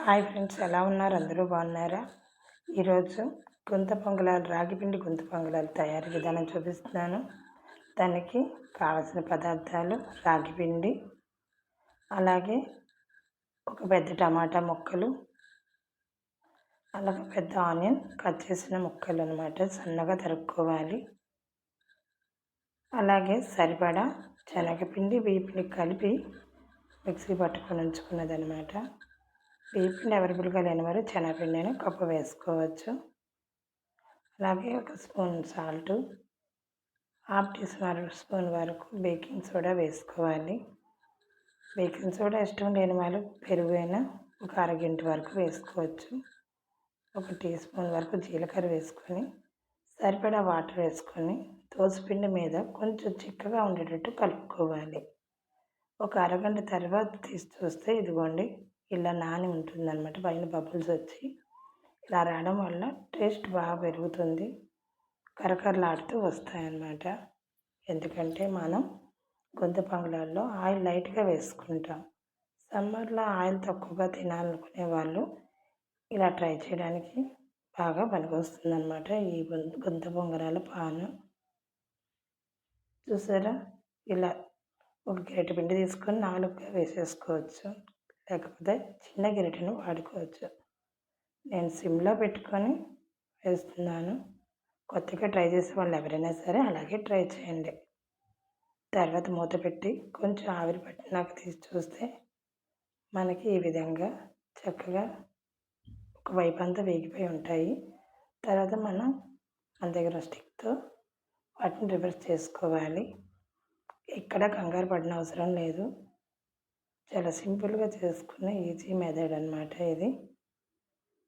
Hi friends, ఎలా ఉన్నారు? అందరూ బాగున్నారా? ఈరోజు గుంత పొంగలాలు, రాగిపిండి గుంత పొంగలాలు తయారీ విధానం చూపిస్తున్నాను. దానికి కావలసిన పదార్థాలు: రాగిపిండి, అలాగే ఒక పెద్ద టమాటా ముక్కలు, అలాగే పెద్ద ఆనియన్ కట్ చేసిన ముక్కలు అన్నమాట, సన్నగా తరుక్కోవాలి. అలాగే సరిపడా శనగపిండి, బియ్యపిండి కలిపి మిక్సీ పట్టుకొని ఉంచుకున్నది అనమాట. బియ్యపిండి అవైలబుల్గా లేని వారు శనగపిండిని కప్పు వేసుకోవచ్చు. అలాగే ఒక spoon salt, half teaspoon వరకు బేకింగ్ సోడా వేసుకోవాలి. బేకింగ్ సోడా ఇష్టం లేని వాళ్ళు పెరుగు అయినా ఒక అరగంట వరకు వేసుకోవచ్చు. ఒక టీ స్పూన్ వరకు జీలకర్ర వేసుకొని సరిపడా వాటర్ వేసుకొని దోసపిండి మీద కొంచెం చిక్కగా ఉండేటట్టు కలుపుకోవాలి. ఒక అరగంట తర్వాత తీసి చూస్తే ఇదిగోండి ఇలా నాని ఉంటుందన్నమాట. పైన బబుల్స్ వచ్చి ఇలా రావడం వల్ల టేస్ట్ బాగా పెరుగుతుంది, కరకరలాడుతూ వస్తాయన్నమాట. ఎందుకంటే మనం గుంత పొంగలాల్లో ఆయిల్ లైట్గా వేసుకుంటాం. సమ్మర్లో ఆయిల్ తక్కువగా తినాలనుకునే వాళ్ళు ఇలా ట్రై చేయడానికి బాగా పనికొస్తుంది అన్నమాట. ఈ గుంత పొంగనాల పాను చూసారా, ఇలా ఒక గరిటె పిండి తీసుకొని 4గా వేసేసుకోవచ్చు, లేకపోతే చిన్న గరిటెను వాడుకోవచ్చు. నేను సిమ్లో పెట్టుకొని వేస్తున్నాను. కొత్తగా ట్రై చేసే వాళ్ళు ఎవరైనా సరే అలాగే ట్రై చేయండి. తర్వాత మూత పెట్టి కొంచెం ఆవిరి పట్టినాక తీసి చూస్తే మనకి ఈ విధంగా చక్కగా ఒకవైపు అంతా వేగిపోయి ఉంటాయి. తర్వాత మన దగ్గర స్టిక్తో వాటిని రివర్స్ చేసుకోవాలి. ఎక్కడ కంగారు పడిన అవసరం లేదు. చాలా సింపుల్గా చేసుకునే ఈజీ మెథడ్ అనమాట ఇది.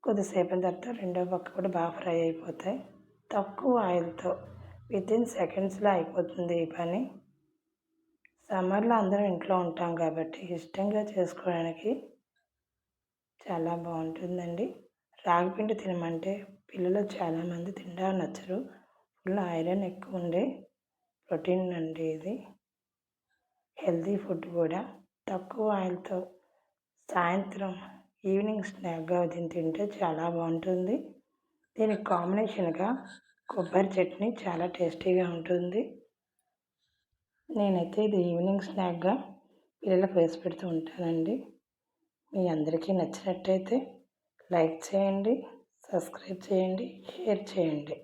కొద్దిసేపటి తర్వాత రెండో పక్క కూడా బాగా ఫ్రై అయిపోతాయి. తక్కువ ఆయిల్తో వితిన్ సెకండ్స్లో అయిపోతుంది ఈ పని. సమ్మర్లో అందరం ఇంట్లో ఉంటాం కాబట్టి ఇష్టంగా చేసుకోవడానికి చాలా బాగుంటుందండి. రాగిపిండి తినమంటే పిల్లలు చాలామంది తినడానికి నచ్చరు. ఫుల్ ఐరన్ ఎక్కువ ఉండే ప్రోటీన్ అండి ఇది. హెల్తీ ఫుడ్ కూడా. తక్కువ ఆయిల్తో సాయంత్రం ఈవినింగ్ స్నాక్గా తింటే చాలా బాగుంటుంది. దీనికి కాంబినేషన్గా కొబ్బరి చట్నీ చాలా టేస్టీగా ఉంటుంది. నేనైతే ఇది ఈవినింగ్ స్నాక్గా పిల్లలకు వేసి పెడుతూ ఉంటానండి. మీ అందరికీ నచ్చినట్టయితే లైక్ చేయండి, సబ్స్క్రైబ్ చేయండి, షేర్ చేయండి.